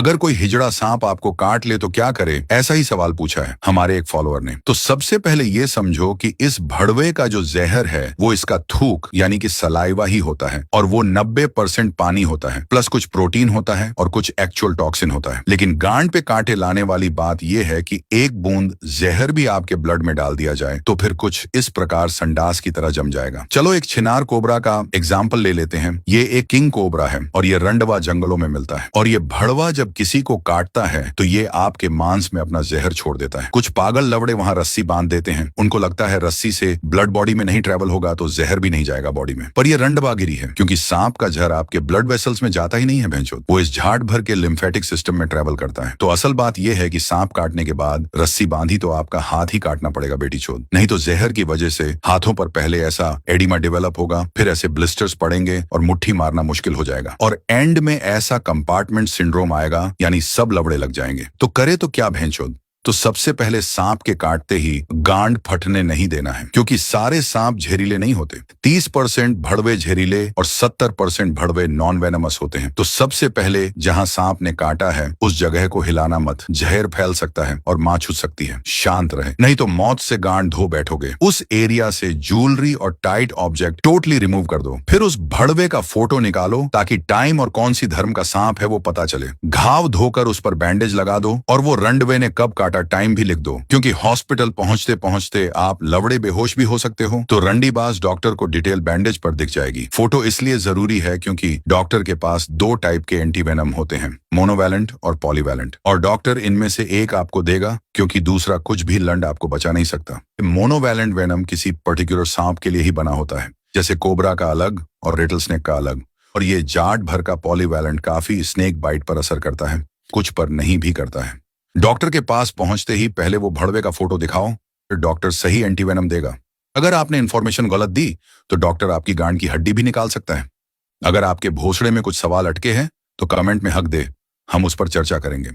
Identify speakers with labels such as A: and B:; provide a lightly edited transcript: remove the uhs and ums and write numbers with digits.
A: अगर कोई हिजड़ा सांप आपको काट ले तो क्या करे, ऐसा ही सवाल पूछा है हमारे एक फॉलोअर ने। तो सबसे पहले ये समझो कि इस भड़वे का जो जहर है वो इसका थूक यानी कि सलाइवा ही होता है, और वो 90% पानी होता है, प्लस कुछ प्रोटीन होता है और कुछ एक्चुअल टॉक्सिन होता है। लेकिन गांड पे कांटे लाने वाली बात यह है कि एक बूंद जहर भी आपके ब्लड में डाल दिया जाए तो फिर कुछ इस प्रकार संडास की तरह जम जाएगा। चलो एक छिनार कोबरा का एग्जाम्पल ले लेते हैं। ये एक किंग कोबरा है और ये रंडवा जंगलों में मिलता है, और ये भड़वा जब किसी को काटता है तो ये आपके मांस में अपना जहर छोड़ देता है। कुछ पागल लवड़े वहां रस्सी बांध देते हैं, उनको लगता है रस्सी से ब्लड बॉडी में नहीं ट्रेवल होगा तो जहर भी नहीं जाएगा बॉडी में, पर ये रंडवागिरी है, क्योंकि सांप का जहर आपके ब्लड वेसल्स में जाता ही नहीं है भैंचोद, वो इस झाड़ भर के लिम्फेटिक सिस्टम में ट्रेवल करता है। तो असल बात यह है कि सांप काटने के बाद रस्सी बांधी तो आपका हाथ ही काटना पड़ेगा बेटी चोद, नहीं तो जहर की वजह से हाथों पर पहले ऐसा एडिमा डेवलप होगा, फिर ऐसे ब्लिस्टर्स पड़ेंगे और मुट्ठी मारना मुश्किल हो जाएगा, और एंड में ऐसा कंपार्टमेंट सिंड्रोम आएगा, यानी सब लवड़े लग जाएंगे। तो करे तो क्या भैंचोद? तो सबसे पहले सांप के काटते ही गांड फटने नहीं देना है, क्योंकि सारे सांप जहरीले नहीं होते। 30% भड़वे जहरीले और 70% भड़वे नॉन वेनमस होते हैं। तो सबसे पहले जहां सांप ने काटा है उस जगह को हिलाना मत, जहर फैल सकता है और मां छूट सकती है। शांत रहे, नहीं तो मौत से गांड धो बैठोगे। उस एरिया से ज्वेलरी और टाइट ऑब्जेक्ट टोटली रिमूव कर दो। फिर उस भड़वे का फोटो निकालो ताकि टाइम और कौन सी धर्म का सांप है वो पता चले। घाव धोकर उस पर बैंडेज लगा दो और वो रंडवे ने कब टाइम भी लिख दो, क्योंकि हॉस्पिटल पहुंचते पहुंचते आप लवड़े बेहोश भी हो सकते हो। तो रंडीबाज डॉक्टर को डिटेल बैंडेज पर दिख जाएगी। फोटो इसलिए जरूरी है क्योंकि डॉक्टर के पास 2 टाइप के एंटीवेनम होते हैं, मोनोवैलेंट और पॉलीवैलेंट, और डॉक्टर इनमें से एक आपको देगा क्योंकि दूसरा कुछ भी लंड आपको बचा नहीं सकता। मोनोवैलेंट वेनम किसी पर्टिकुलर सांप के लिए ही बना होता है, जैसे कोबरा का अलग और रेटल स्नेक का अलग, और ये जाट भर का पॉलीवैलेंट काफी स्नेक बाइट पर असर करता है, कुछ पर नहीं भी करता है। डॉक्टर के पास पहुंचते ही पहले वो भड़वे का फोटो दिखाओ, फिर डॉक्टर सही एंटीवेनम देगा। अगर आपने इन्फॉर्मेशन गलत दी तो डॉक्टर आपकी गांड की हड्डी भी निकाल सकता है। अगर आपके भोसड़े में कुछ सवाल अटके हैं तो कमेंट में हक दे, हम उस पर चर्चा करेंगे।